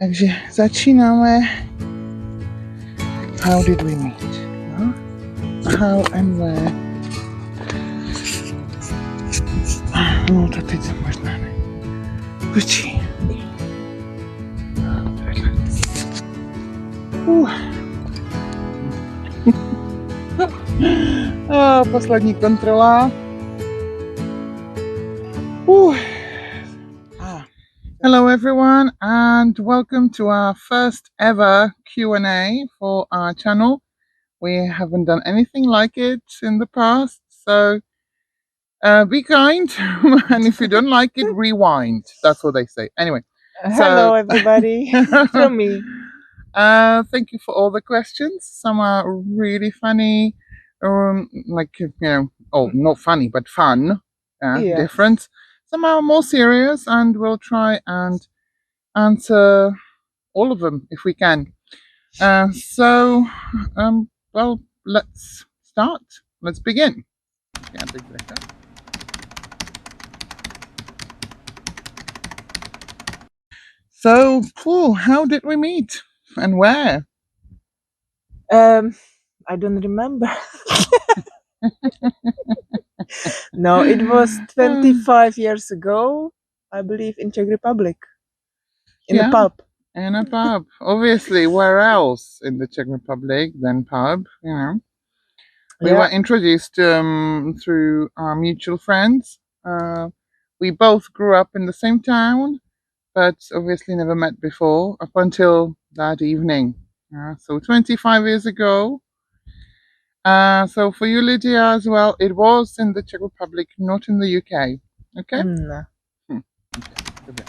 Takže začínáme. How did we meet? No? How and where? No to teď možná ne. Počkej. Poslední kontrola. Hello everyone and welcome to our first ever Q&A for our channel. We haven't done anything like it in the past, so be kind and if you don't like it, rewind. That's what they say. Anyway. Hello everybody from me. Thank you for all the questions. Some are really funny, not funny, but fun, Yes. different. Some are more serious, and we'll try and answer all of them if we can. Well, let's start. Let's begin. So, how did we meet and where? I don't remember. No, it was 25 years ago, I believe, in Czech Republic. In a pub. In a pub. Obviously, where else in the Czech Republic than pub, you know? We were introduced through our mutual friends. We both grew up in the same town, but obviously never met before up until that evening. So 25 years ago. So for you, Lydia, as well, it was in the Czech Republic, not in the UK. Okay? No. Okay.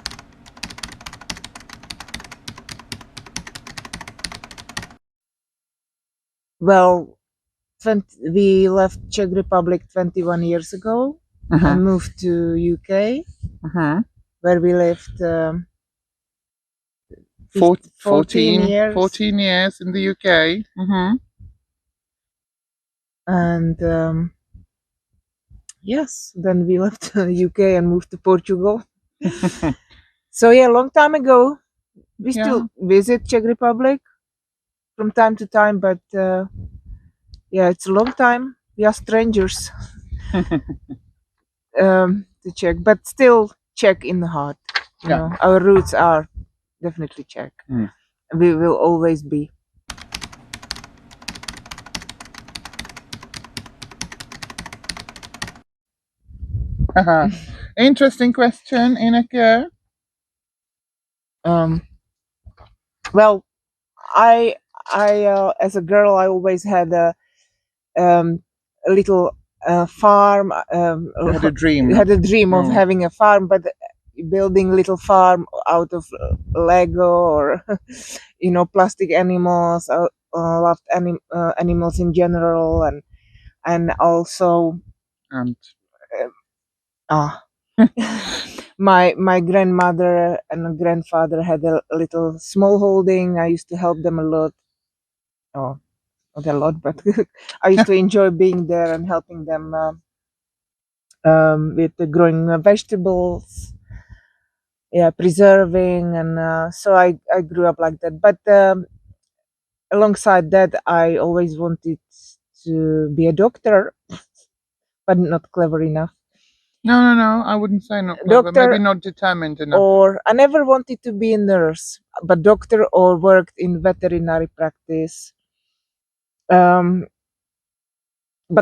Well, we left Czech Republic 21 years ago and moved to UK, where we lived 14 years. 14 years in the UK. And yes, then we left the UK and moved to Portugal. So yeah, long time ago. We still visit Czech Republic from time to time, but yeah, it's a long time. We are strangers to Czech, but still Czech in the heart. You know, our roots are definitely Czech. We will always be. Interesting question, Ineke. Well, I as a girl, I always had a little farm. Had a dream. Had a dream of having a farm, but building little farm out of Lego or plastic animals. I loved animals in general, and also my grandmother and grandfather had a little small holding. I used to help them a lot. Oh, not a lot, but I used to enjoy being there and helping them with the growing vegetables, preserving, and so I grew up like that. But alongside that, I always wanted to be a doctor, but not clever enough. No, I wouldn't say not clever. Doctor, maybe not determined enough. Or I never wanted to be a nurse, but doctor or worked in veterinary practice. But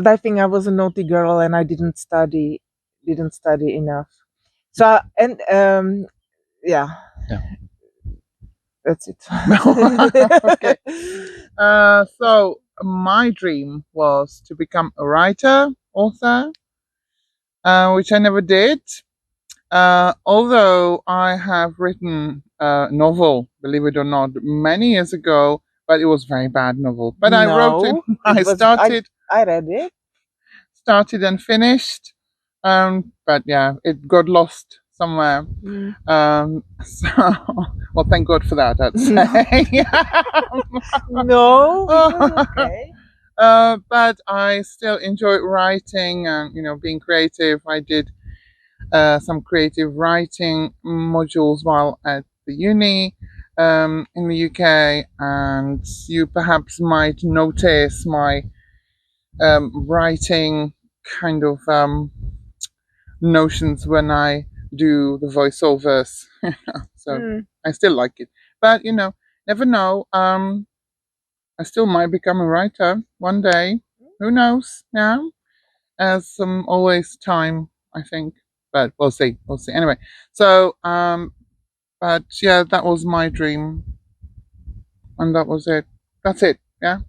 I think I was a naughty girl and I didn't study enough. So yeah. That's it. Okay. So my dream was to become a writer, author, which I never did. Although I have written a novel, believe it or not, many years ago, but it was a very bad novel. But I wrote it. I read it. Started and finished. But yeah, it got lost somewhere. So, well, thank God for that, I'd say. No. Okay. But I still enjoy writing and being creative. I did some creative writing modules while at the uni. in the UK, and you perhaps might notice my writing kind of notions when I do the voiceovers. So Mm. I still like it, but never know. I still might become a writer one day. Who knows? Yeah, as always time, I think, but we'll see. We'll see. Anyway, so but yeah, that was my dream, and that was it. That's it. Yeah.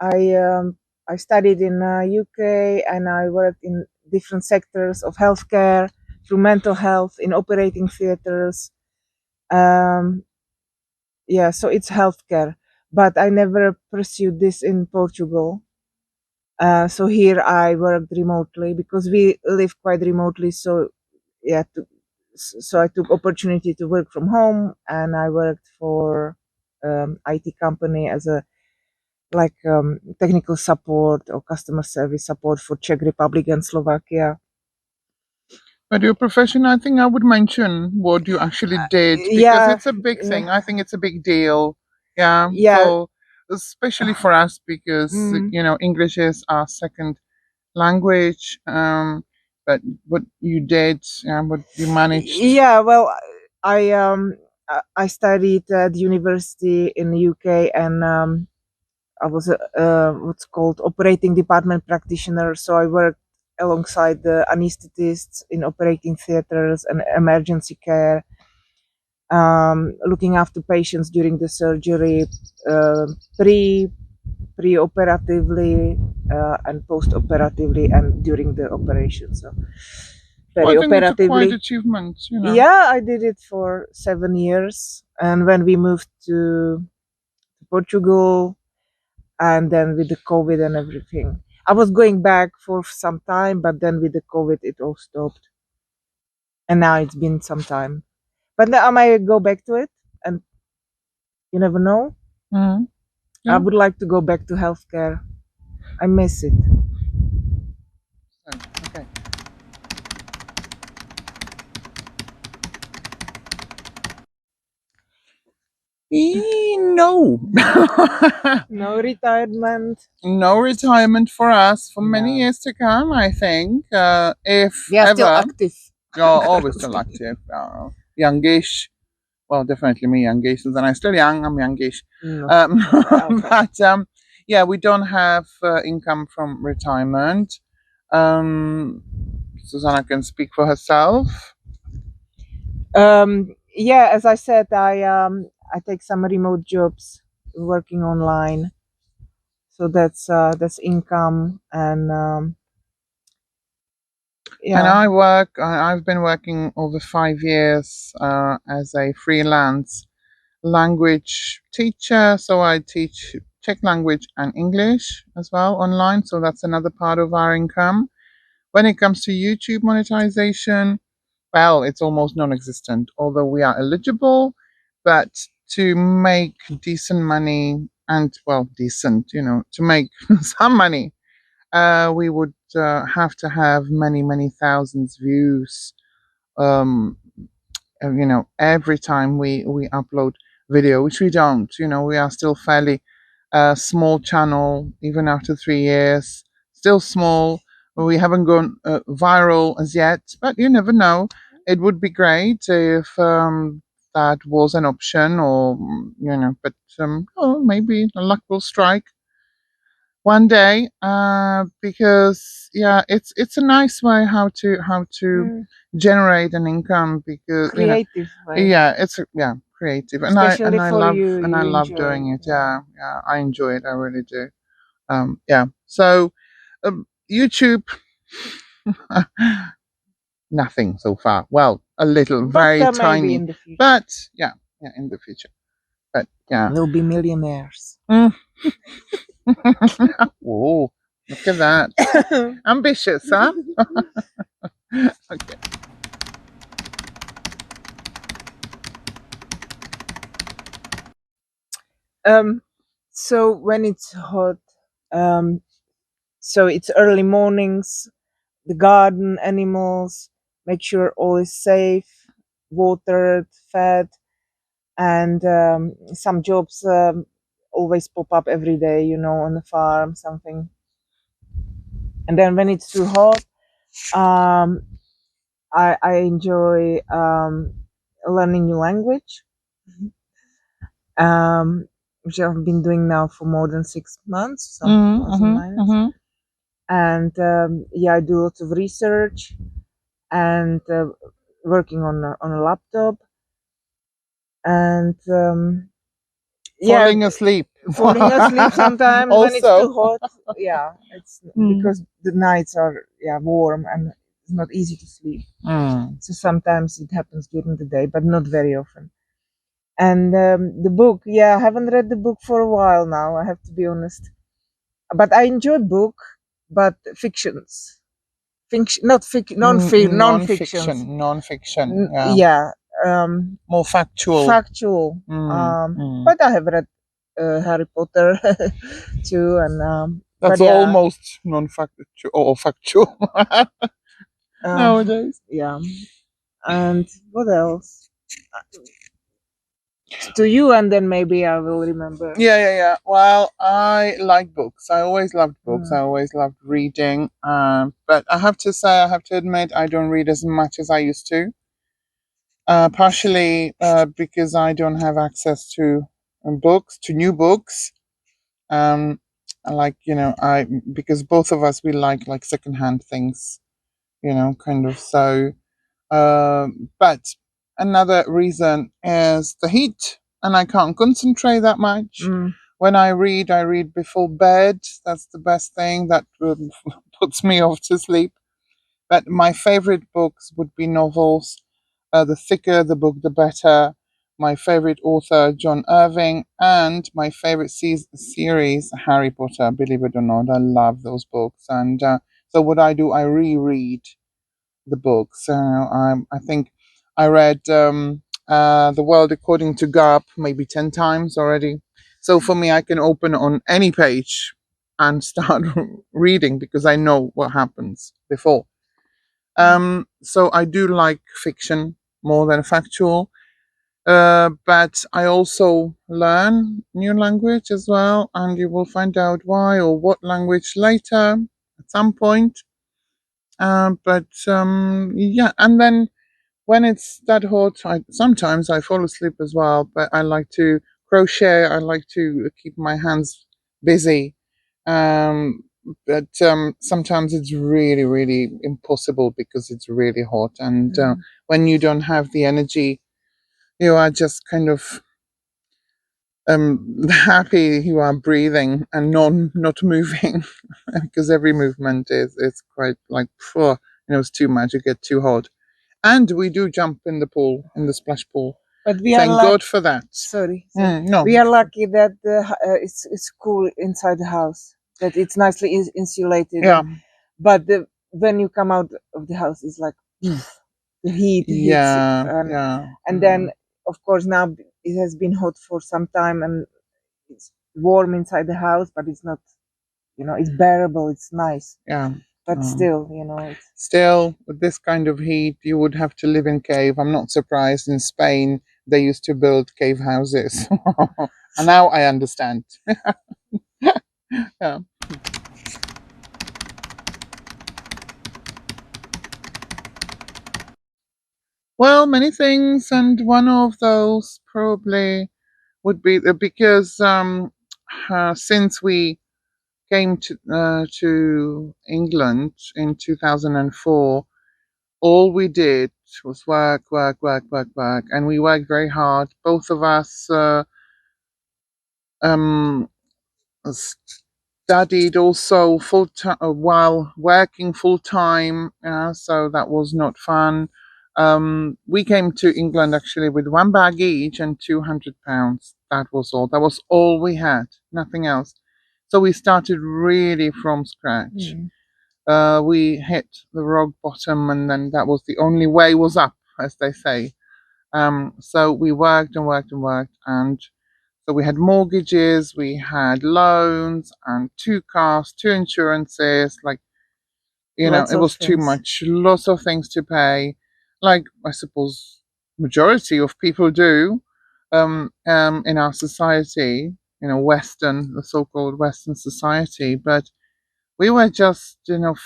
I um, I studied in UK and I worked in different sectors of healthcare through mental health in operating theaters. Um, yeah, so it's healthcare, but I never pursued this in Portugal. So here I worked remotely because we live quite remotely. So yeah, so I took opportunity to work from home, and I worked for IT company as a technical support or customer service support for Czech Republic and Slovakia. But your profession, I think I would mention what you actually did because Yeah, it's a big yeah, thing. I think it's a big deal. Yeah. yeah. For especially for us because Mm, English is our second language. But what you did, what you managed. yeah. Well, I studied at the university in the UK, and I was a what's called operating department practitioner. So I worked alongside the anesthetists in operating theaters and emergency care, looking after patients during the surgery, uh, pre pre-operatively, and post-operatively, and during the operation. So Well, I think it's a quite operatively. achievement. Yeah, I did it for 7 years, and when we moved to Portugal, and then with the COVID and everything, I was going back for some time, but then with the COVID, it all stopped, and now it's been some time. But now I might go back to it, and you never know. Mm, I yeah. would like to go back to healthcare. I miss it. So, okay. No. No retirement. No retirement for us for many No. years to come, I think. If We are still ever, active. you're always still active. Youngish. Well, definitely me youngish. And I'm still young, I'm youngish. No. Um, Okay. but yeah, we don't have income from retirement. Susanna can speak for herself. Yeah, as I said, I take some remote jobs working online. So that's income, and And yeah. I've been working over 5 years as a freelance language teacher. So I teach Czech language and English as well online. So that's another part of our income. When it comes to YouTube monetization, well, it's almost non existent, although we are eligible. But to make decent money and, well, decent, to make some money, we would have to have many, many thousands views um, every time we upload video, which we don't. We are still fairly small channel even after 3 years, still small. We haven't gone viral as yet, but you never know. It would be great if that was an option, or but oh, maybe luck will strike one day, because yeah, it's a nice way how to Mm, generate an income, because creative way, yeah, it's yeah, creative, and i especially and i for love you. and You I love enjoy. doing it. Yeah. Yeah, yeah, I enjoy it, I really do. Yeah, so YouTube, nothing so far. Well, a little, But very maybe tiny, in the future but yeah, yeah, in the future, but yeah. we'll be millionaires. Mm. Whoa, look at that, ambitious, huh? Okay. um, so when it's hot, um, so it's early mornings. the garden, animals, make sure all is safe, watered, fed, and some jobs always pop up every day, on the farm, something. And then when it's too hot, um, I enjoy learning new language, which I've been doing now for more than 6 months, some plus and minus. And yeah, I do lots of research and working on a laptop, and yeah, Falling asleep. falling asleep sometimes when it's Also. too hot. Yeah, it's because the nights are warm and it's not easy to sleep. So sometimes it happens during the day, but not very often. And the book, I haven't read the book for a while now, I have to be honest. But I enjoy book, but fictions. Not non-fictions. Non-fiction. Yeah, Yeah, more factual. factual. But I have read Harry Potter too, and but That's yeah, almost non-factual or factual nowadays. yeah. And what else? To you, and then maybe I will remember. Yeah. Well, I like books. I always loved books. I always loved reading. But I have to say, I have to admit, I don't read as much as I used to. Partially because I don't have access to books, to new books. Um, I like, I because both of us we like secondhand things, kind of. So, but another reason is the heat, and I can't concentrate that much. When I read before bed. That's the best thing. That puts me off to sleep. But my favorite books would be novels. The thicker the book, the better. My favorite author, John Irving, and my favorite series, Harry Potter. Believe it or not, I love those books. And so, what I do, I reread the books. I think I read The World According to Garp maybe 10 times already. So, for me, I can open on any page and start reading because I know what happens before. So I do like fiction more than factual, but I also learn new language as well, and you will find out why or what language later at some point. But yeah, and then when it's that hot, sometimes I fall asleep as well. But I like to crochet. I like to keep my hands busy. Um, but sometimes it's really, really impossible because it's really hot, and when you don't have the energy, you are just kind of happy you are breathing and not moving because every movement is quite like it's too much. You get too hot. And we do jump in the pool, in the splash pool. But we Thank God for that. sorry, No. we are lucky that it's cool inside the house, that it's nicely insulated. Yeah. But when you come out of the house, it's like the heat hits, Yeah. and then of course now it has been hot for some time, and it's warm inside the house, but it's not, it's bearable, it's nice. Yeah. But still, it's Still, with this kind of heat, you would have to live in cave. I'm not surprised. In Spain, they used to build cave houses, and now I understand. Yeah. Well, many things, and one of those probably would be because since we came to England in 2004, all we did was work, and we worked very hard. Both of us um, studied also full time while working full time, so that was not fun. We came to England actually with one bag each and £200. That was all. That was all we had, nothing else. So we started really from scratch. We hit the rock bottom, and then that was the only way was up, as they say. So we worked and worked and worked, and so we had mortgages, we had loans, and two cars, two insurances. Like Lots it of was too things. much, lots of things to pay, like I suppose majority of people do, in our society, Western, the so-called Western society. But we were just,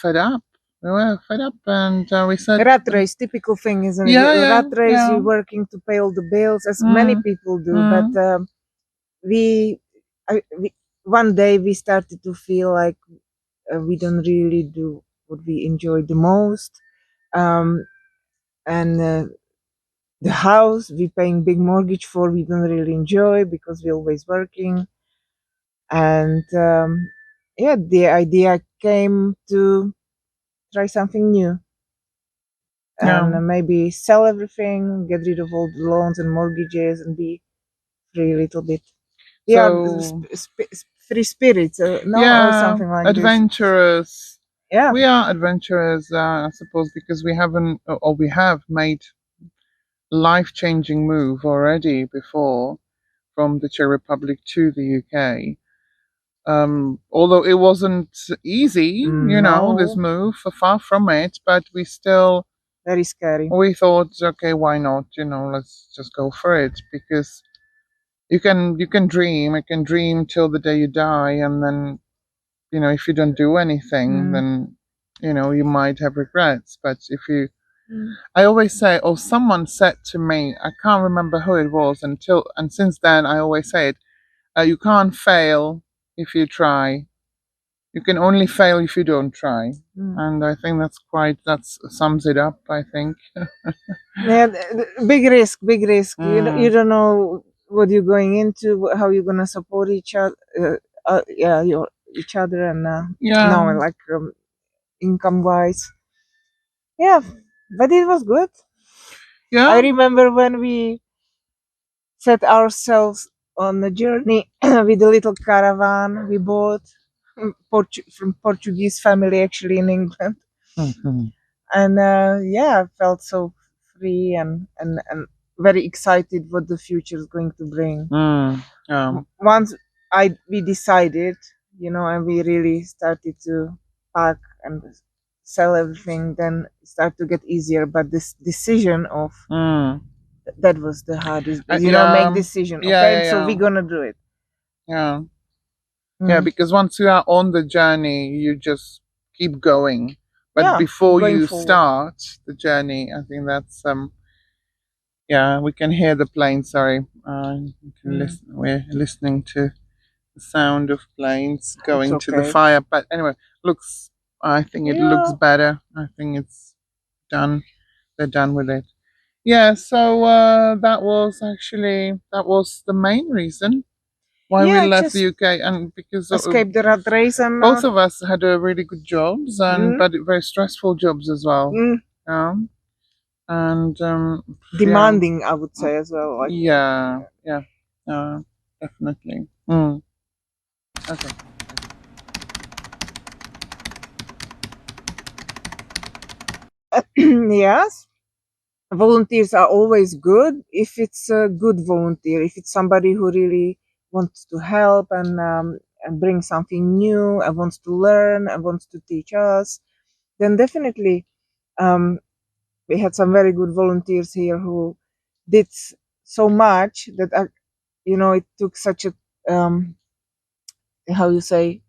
fed up. We were fed up, and we said, Rat race, typical thing, isn't it? yeah, yeah, Rat race, yeah, you're working to pay all the bills, as many mm, people do. But mm, we, we, one day we started to feel like we don't really do what we enjoy the most. Um, and the house we paying big mortgage for, we don't really enjoy because we're always working. And yeah, the idea came to try something new and yeah. maybe sell everything, get rid of all the loans and mortgages, and be free a little bit. Yeah, So free spirits, no, or yeah, something like this. adventurous. Yeah. We are adventurers, I suppose, because we haven't, or we have made life-changing move already before from the Czech Republic to the UK. Although it wasn't easy, this No, move, far from it, but very scary. we thought, okay, why not? Let's just go for it, because you can dream till the day you die, and then if you don't do anything, Mm. then you might have regrets. But if you Mm. I always say, or someone said to me, I can't remember who it was, and since then I always say it, you can't fail if you try. You can only fail if you don't try. Mm. And I think that sums it up, I think. Yeah, big risk, big risk. You Mm, don't know what you're going into, how you're gonna support each other. Yeah, your each other, and no, yeah, like income wise. Yeah, but it was good. I yeah. remember when we set ourselves on a journey with a little caravan we bought from Portuguese family actually in England, Mhm. and yeah, I felt so free and very excited what the future is going to bring. Yeah. Once we decided, and we really started to pack and sell everything, then it started to get easier. But this decision of Mm. that was the hardest, make Yeah. decision. Yeah. Okay, Yeah. so Yeah. we're gonna do it. Yeah. Yeah. Mm. Because once you are on the journey, you just keep going. But Yeah, before going you forward. start the journey, I think that's Yeah, we can hear the plane. Sorry, you can Mm. listen. We're listening to the sound of planes It's going to the okay. fire. But anyway, looks. I think it looks Yeah, better. I think it's done. They're done with it. Yeah. So that was the main reason why we yeah, left the just UK, and because escape the rat race and both of us had really good jobs, and mm, but very stressful jobs as well. mm, Yeah. And yeah. demanding, I would say as well. Like, Yeah, yeah, definitely. Okay. yes, volunteers are always good if it's a good volunteer, if it's somebody who really wants to help and bring something new and wants to learn and wants to teach us, then definitely um, we had some very good volunteers here who did so much that it took such a how you say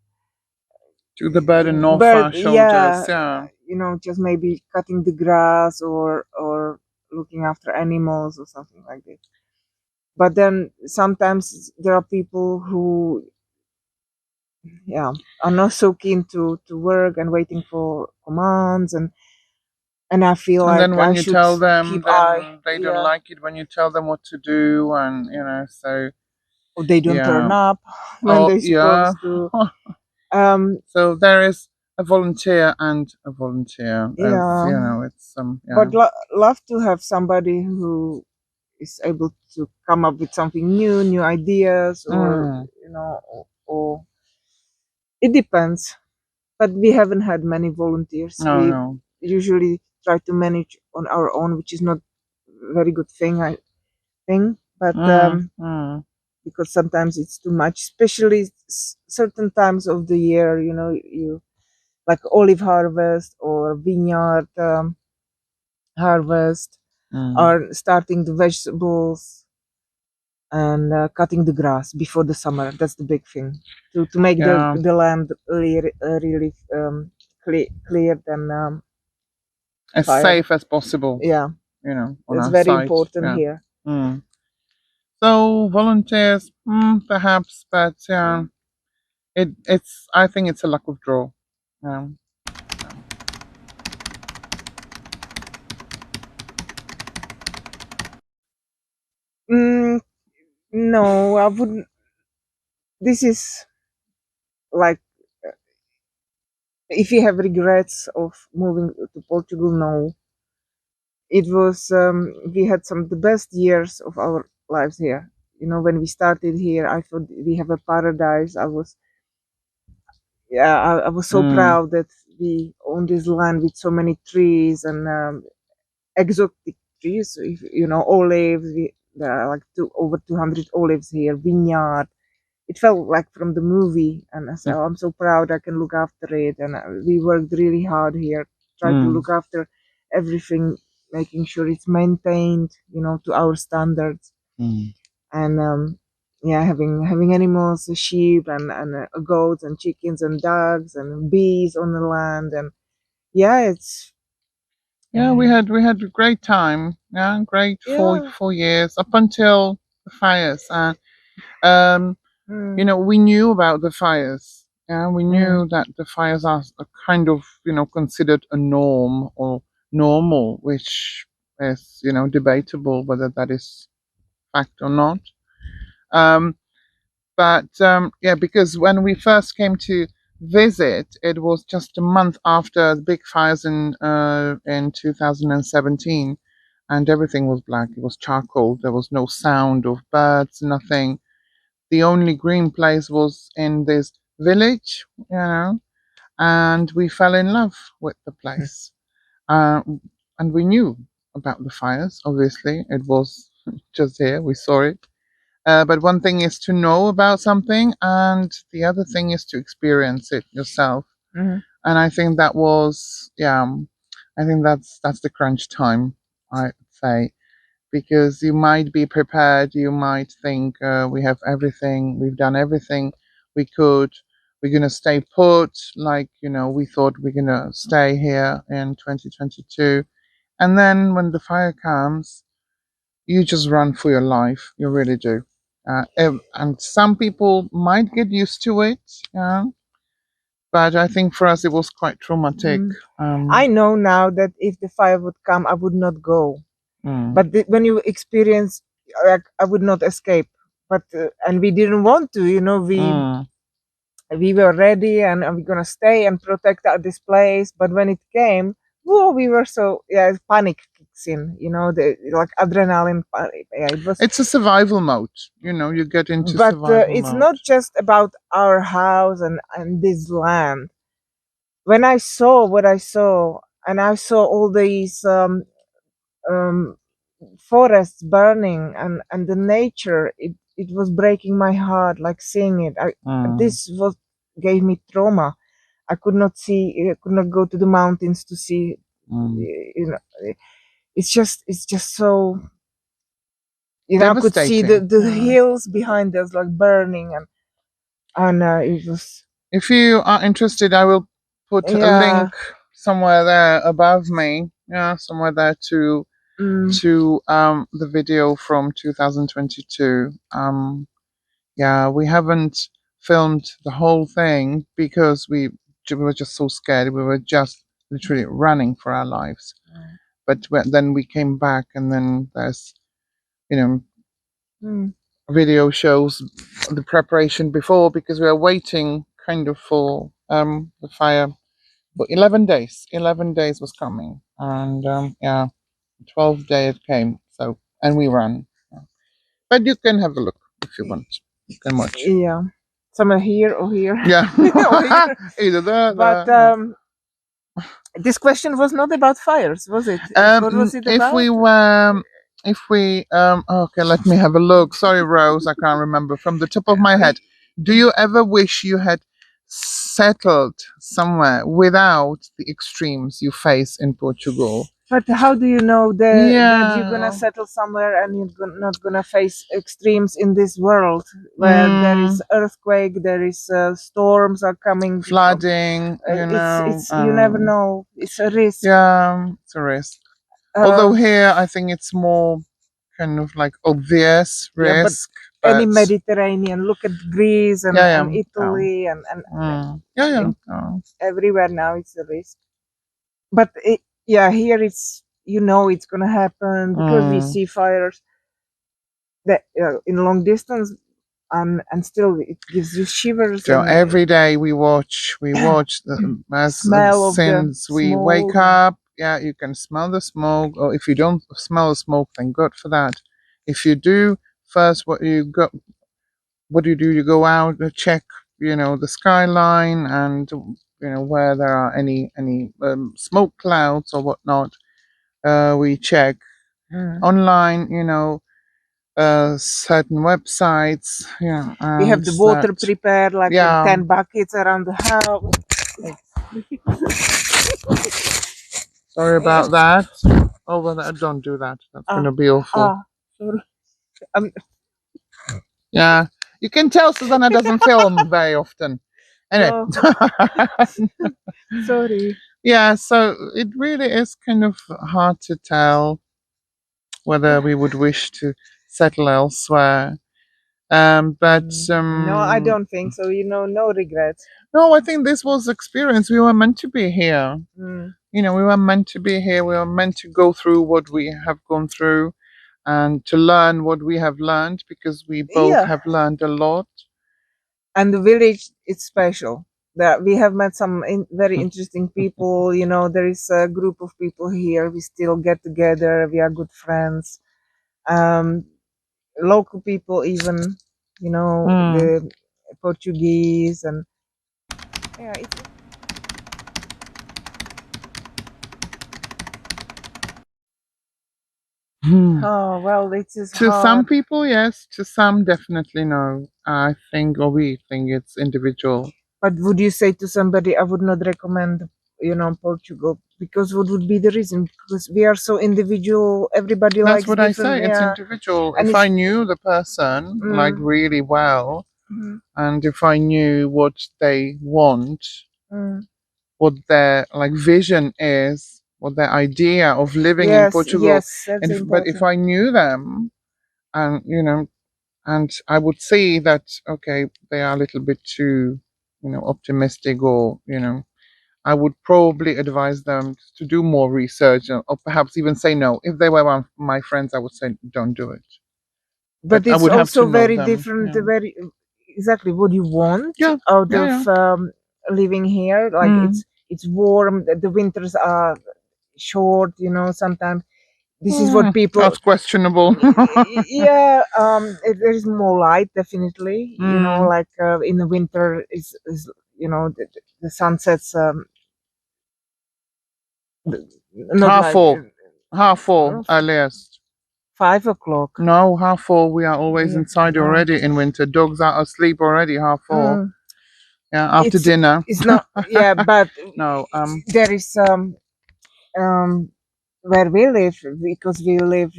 Took the burden off bird, our yeah, shoulders. Yeah. just maybe cutting the grass or looking after animals or something like that. But then sometimes there are people who, yeah, are not so keen to work and waiting for commands, and I feel And then like I when you should tell them, keep eye, then they don't yeah, like it when you tell them what to do, and so or they don't yeah. turn up when Oh they're yeah. supposed to. Um, So there is a volunteer and a volunteer, as yeah, it's yeah. but love to have somebody who is able to come up with something new ideas, or Mm. or it depends. But we haven't had many volunteers. No, We no. usually try to manage on our own, which is not a very good thing, I think. But Mm. because sometimes it's too much, especially certain times of the year, you like olive harvest or vineyard harvest, or starting the vegetables and cutting the grass before the summer. That's the big thing, to make Yeah, the land really clear than as fire. safe as possible, Yeah, on that's our very site. important Yeah. here. Mm. So volunteers, perhaps, but it's. I think it's a luck of draw. Yeah. Mm, no, I wouldn't. This is like, if you have regrets of moving to Portugal, no. It was, we had some of the best years of our lives here. When we started here, I thought we have a paradise. I was so Mm. proud that we own this land with so many trees and exotic trees. Olives. There are like over 200 olives here. Vineyard. It felt like from the movie, and I said, "Oh, I'm so proud I can look after it." And we worked really hard here, tried to Mm. look after everything, making sure it's maintained, to our standards. Mm. And yeah, having animals, sheep and goats and chickens and dogs and bees on the land, and yeah, it's Yeah, we had a great time. Yeah, great four yeah. 4 years up until the fires. And um, Mm, we knew about the fires. Yeah, we mm, knew that the fires are a kind of considered a norm or normal, which is debatable whether that is fact or not. Um, but yeah, because when we first came to visit, it was just a month after the big fires in 2017, and everything was black. It was charcoal. There was no sound of birds, nothing. The only green place was in this village, and we fell in love with the place. Uh, and we knew about the fires. Obviously, it was just here. We saw it. But one thing is to know about something, and the other thing is to experience it yourself. mm, And I think that was, yeah, I think that's the crunch time, I'd say, because you might be prepared, you might think we have everything, we've done everything we could, we're gonna stay put, like we thought we're gonna stay here in 2022, and then when the fire comes you just run for your life. You really do. And some people might get used to it, yeah. But I think for us it was quite traumatic. mm. I Um, know now that if the fire would come, I would not go. mm, But when you experience, like, I would not escape. But and we didn't want to. mm. We were ready, and we're gonna stay and protect this place. But when it came, whoa, we were so, yeah, panic kicks in. The like adrenaline. Yeah, it was. It's a survival mode. You get into But survival it's mode. not just about our house and this land. When I saw what I saw, and I saw all these um, forests burning, and the nature, it was breaking my heart, like seeing it. Mm, This was gave me trauma. I could not go to the mountains to see. mm. It's just so, I could see the Devastating. the Yeah. hills behind us like burning, and it was, If you are interested, I will put a yeah. link somewhere there above me. Yeah, somewhere there to Mm, the video from 2022. Yeah, we haven't filmed the whole thing because we were just so scared. We were just literally running for our lives. But then we came back, and then there's you know mm, video shows the preparation before, because we were waiting kind of for the fire. But 11 days, 11 days was coming, and yeah, 12th day it came. So and we ran. But you can have a look if you want. You can watch. yeah, somewhere here or here Yeah. or here. Either there, But there. Yeah. this question was not about fires, was it? What was it If about? we were, if we, okay, let me have a look. Sorry, Rose, I can't remember from the top of my head. Do you ever wish you had settled somewhere without the extremes you face in Portugal. But how do you know that you're gonna Yeah. settle somewhere and not gonna face extremes in this world where there Mm, is earthquake, there is storms are coming from. flooding, It's you never know. It's a risk. yeah, it's a risk. Although Uh, here, I think it's more kind of like obvious yeah, but risk, any but Mediterranean, look at Greece yeah, yeah, and yeah, Italy yeah, yeah, in yeah. everywhere now it's a risk. But yeah, here it's it's gonna happen because we Mm. see fires that in long distance, and still it gives you shivers So and every day we watch smell of the since we wake smoke. up. Yeah, you can smell the smoke, or if you don't smell the smoke, thank God for that. If you do, first what do you do? You go out and check, the skyline and where there are any smoke clouds or whatnot. We check Mm. online, certain websites, We have and the that, water prepared, like in yeah. 10 buckets around the house. Sorry about that. Oh, well, don't do that. That's Ah, gonna be awful. sorry. Um, Yeah, you can tell Susanna doesn't film very often. Anyway, no, sorry. yeah, so it really is kind of hard to tell whether we would wish to settle elsewhere. But No, I don't think so. No regrets. no, I think this was experience. We were meant to be here. Mm. We were meant to be here. We were meant to go through what we have gone through and to learn what we have learned, because we both Yeah, have learned a lot. and the village it's special. That we have met some very interesting people. There is a group of people here. We still get together. We are good friends. Um, Local people, even Mm. the Portuguese, and yeah, it's Hmm. oh well, it is To some hard. people, yes. To some, definitely no. I think, or we think, it's individual. But would you say to somebody, I would not recommend, Portugal, because what would be the reason? Because we are so individual. Everybody That's likes what I different, say. It's yeah, individual. and If it's I knew the person like mm, really well, mm, and if I knew what they want, mm. what their like vision is, what their idea of living in Yes, Portugal, yes, that's and but if important. I knew them, and and I would see that, okay, they are a little bit too, optimistic, or I would probably advise them to do more research, or perhaps even say no. If they were my friends, I would say don't do it. But But I it's would have to also know very them. different, Yeah, very exactly what you want yeah, out yeah, of yeah. living here. Like Mm. it's warm. The winters are short. Sometimes this is what people. That's questionable. Yeah, there is more light, definitely. Mm. Like in the winter is the sunsets. Not Half like four, half four uh, earliest. 5 o'clock. No, half four. We are always Yeah. inside already in winter. Dogs are asleep already. Half four. Mm. Yeah, after It's dinner. it's not. Yeah, but No. there is um where we live, because we live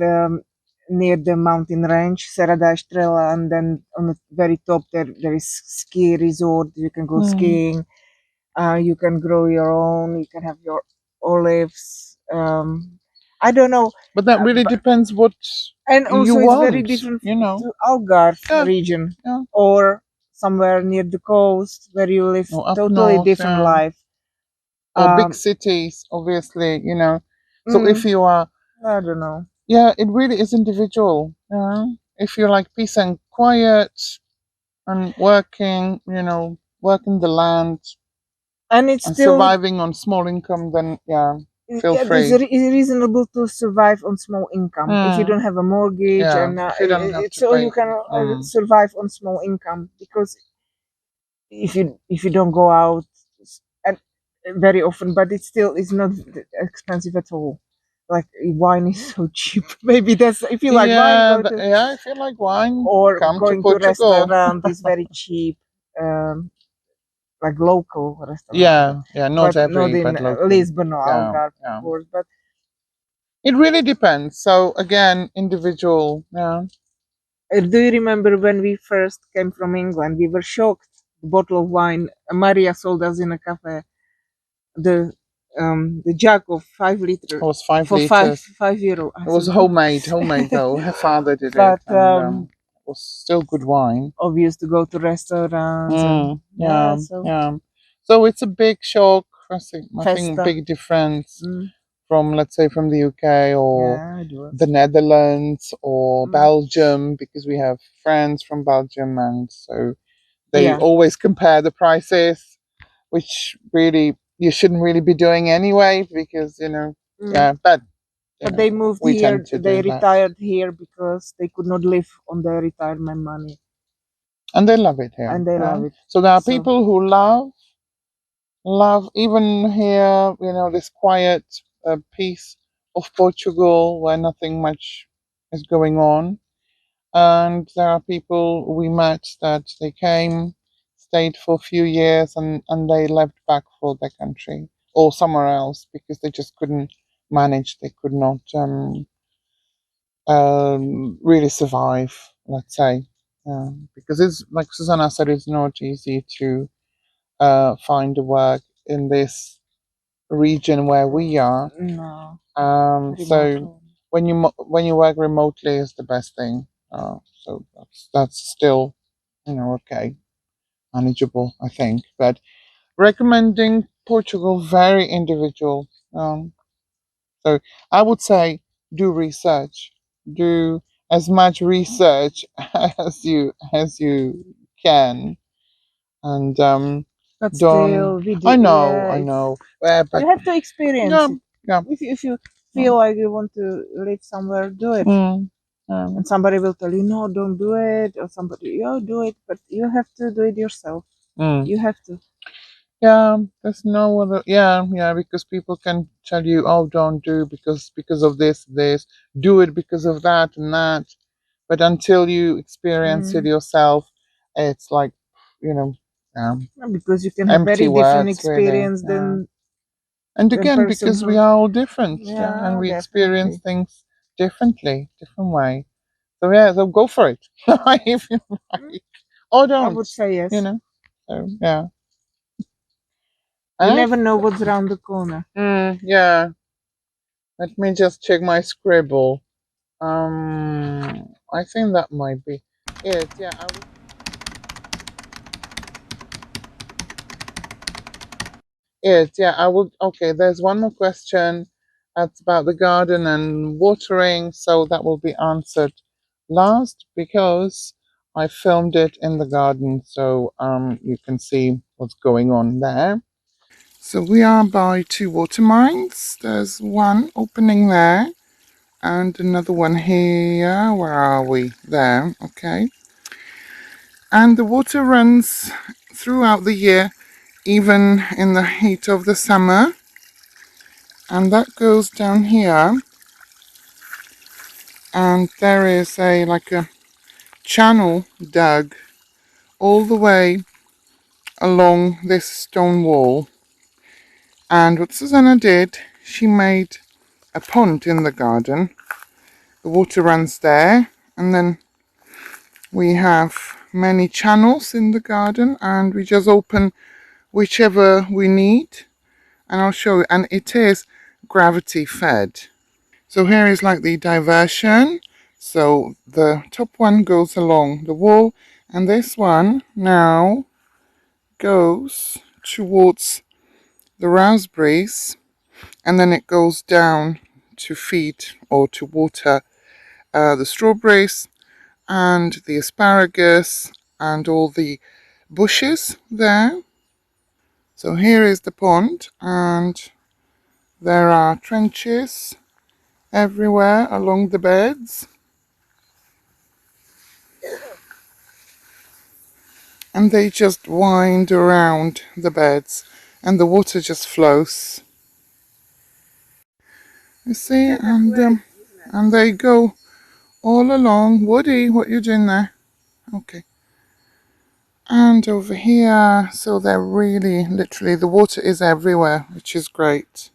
near the mountain range Serra da Estrela, and then on the very top there is ski resort. You can go Mm. skiing. You can grow your own. You can have your olives. I don't know, But that really but, depends what and you also it's very want. different You know. to Algarve Yeah. region, Yeah. or somewhere near the coast where you live Or up totally north. different Yeah. life. Or big Um, cities, obviously. So if mm, you are, I don't know. yeah, it really is individual. Yeah. If you like peace and quiet and working the land And it's and still surviving on small income, then yeah, feel yeah, it's free. reasonable to survive on small income if you Mm, don't have a mortgage, yeah, and if you don't have to so you pay. can Mm, survive on small income, because if you don't go out and very often, but it still is not expensive at all. Like wine is so cheap. Maybe that's if you like wine, yeah, go to, yeah, if you like wine, or come to going to Portugal. restaurant is very cheap. Um, like local restaurants, Yeah, not but not every, in but local. Lisbon or Yeah, Algarve, of yeah. course. But It really depends. So again, individual. Yeah. do you remember when we first came from England? We were shocked. The bottle of wine Maria sold us in a cafe, the the jug of 5 liter It was five for five liters. €5. I It was said, homemade though. Her father did it, but and it was still good wine. obvious to go to restaurants and yeah, Yeah, so yeah. So it's a big shock. I think festa. big difference Mm, from, let's say, from the UK or yeah, it the was. Netherlands or Mm, Belgium, because we have friends from Belgium, and so they yeah. always compare the prices, which really you shouldn't really be doing anyway, because Mm. yeah, but But they moved we here. tend to They do that, retired here because they could not live on their retirement money, and they love it here. and they Yeah. love it. So there are So people who love even here, this quiet piece of Portugal where nothing much is going on. And there are people we met that they came, stayed for a few years, and they left back for their country or somewhere else because they just couldn't manage. They could not really survive, let's say. Because it's like Susanna said, it's not easy to find work in this region where we are. no, remote So home. when you work remotely is the best thing. So that's still okay, manageable, I think. But recommending Portugal, very individual. So I would say do research, do as much research as you can, and But don't. still, we do. I know, Yeah, I it's know, but you have to experience yeah, it. yeah. If you Mm, feel like you want to live somewhere, do it. mm, And somebody will tell you, no, don't do it, or somebody, yo, do it. But you have to do it yourself. mm. You have to. Yeah, there's no other. Yeah, yeah, because people can tell you, oh, don't do because of this. Do it because of that and that. But until you experience it Mm. yourself, it's like, you know, um, Because you can have empty very different words, really. experience Yeah. than And a again, person because we who, are all different, yeah, and yeah, we experience definitely. things differently, different way. So yeah, so go for it if you Mm, like, or I don't, would say you yes. know. So yeah, You I never know what's around the corner. yeah. Let me just check my scribble. I think that might be it. Yeah, I would. Okay, there's one more question. That's about the garden and watering, so that will be answered last because I filmed it in the garden, so you can see what's going on there. So we are by two water mines. There's one opening there and another one here. Where are we? There. Okay. And the water runs throughout the year, even in the heat of the summer. And that goes down here. And there is a channel dug all the way along this stone wall. And what Susanna did, she made a pond in the garden. The water runs there, and then we have many channels in the garden, and we just open whichever we need, and I'll show you. And it is gravity fed. So here is like the diversion. So the top one goes along the wall, and this one now goes towards the raspberries, and then it goes down to feed or to water the strawberries and the asparagus and all the bushes there. So here is the pond, and there are trenches everywhere along the beds, and they just wind around the beds, and the water just flows. You see, and they go all along. Woody, what you doing there? Okay. And over here, so they're really, literally, the water is everywhere, which is great.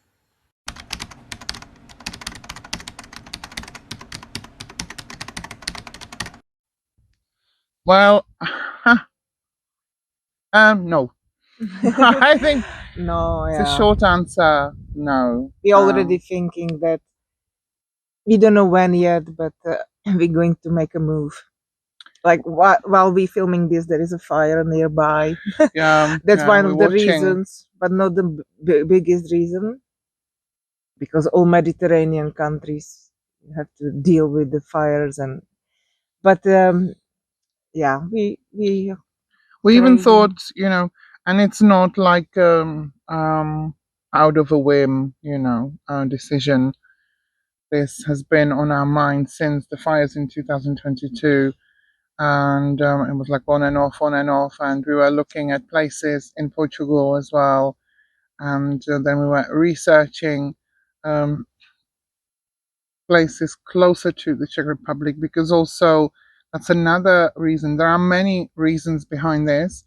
Well, no. I think No, it's a yeah. short answer, no. We're already thinking that we don't know when yet, but we're going to make a move. Like while we filming this, there is a fire nearby. Yeah, That's yeah, one we're of the watching. reasons, but not the biggest reason, because all Mediterranean countries have to deal with the fires and. But yeah, we We even craving. thought, and it's not like out of a whim, decision. This has been on our mind since the fires in 2022, and it was like on and off, and we were looking at places in Portugal as well, and then we were researching um, places closer to the Czech Republic because also that's another reason. There are many reasons behind this,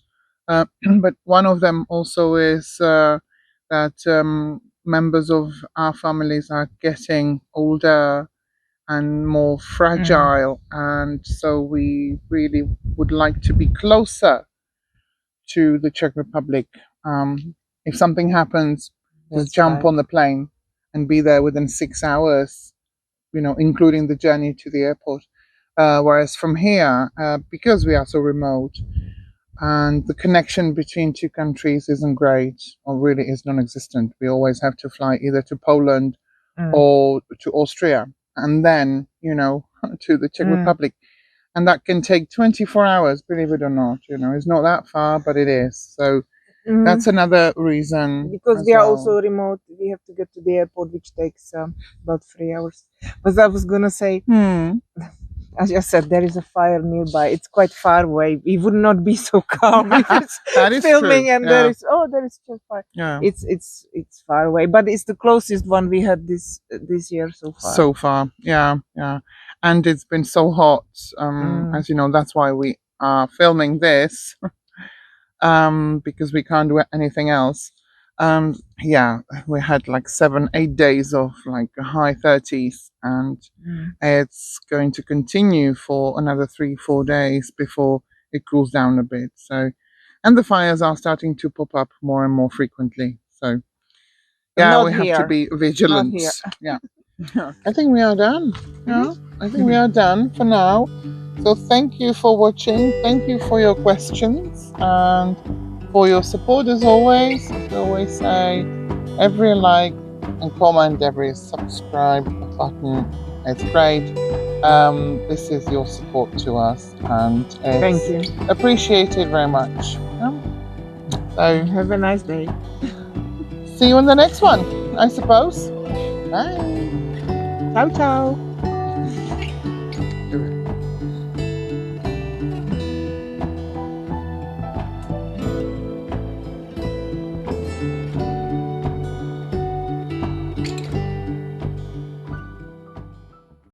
but one of them also is that members of our families are getting older and more fragile, and so we really would like to be closer to the Czech Republic. If something happens, just That's jump right. on the plane and be there within 6 hours, including the journey to the airport. Whereas from here, because we are so remote and the connection between two countries isn't great or really is non existent, we always have to fly either to Poland Mm. or to Austria and then, to the Czech Republic. And that can take 24 hours, believe it or not. It's not that far, but it is. So Mm. that's another reason Because as we are well. also remote, we have to get to the airport, which takes about 3 hours. But I was gonna say, as I said, there is a fire nearby. It's quite far away. We would not be so calm if it's That is filming true. and Yeah. there is just fire. Yeah. It's far away, but it's the closest one we had this year so far. So far. Yeah. Yeah. And it's been so hot. As you know, that's why we are filming this. Because we can't do anything else. Yeah, we had like 7, 8 days of like high 30s, and it's going to continue for another 3, 4 days before it cools down a bit. So, and the fires are starting to pop up more and more frequently. So, yeah, Not we have to here. be Not vigilant. here. Yeah. I think we are done. Yeah, I think we are done for now. So thank you for watching. Thank you for your questions and for your support as always. As we always say, every like and comment, every subscribe button, it's great. This is your support to us, and Thank it's you. appreciated very much. So Have a nice day. see you in the next one, I suppose. Bye. Ciao, ciao.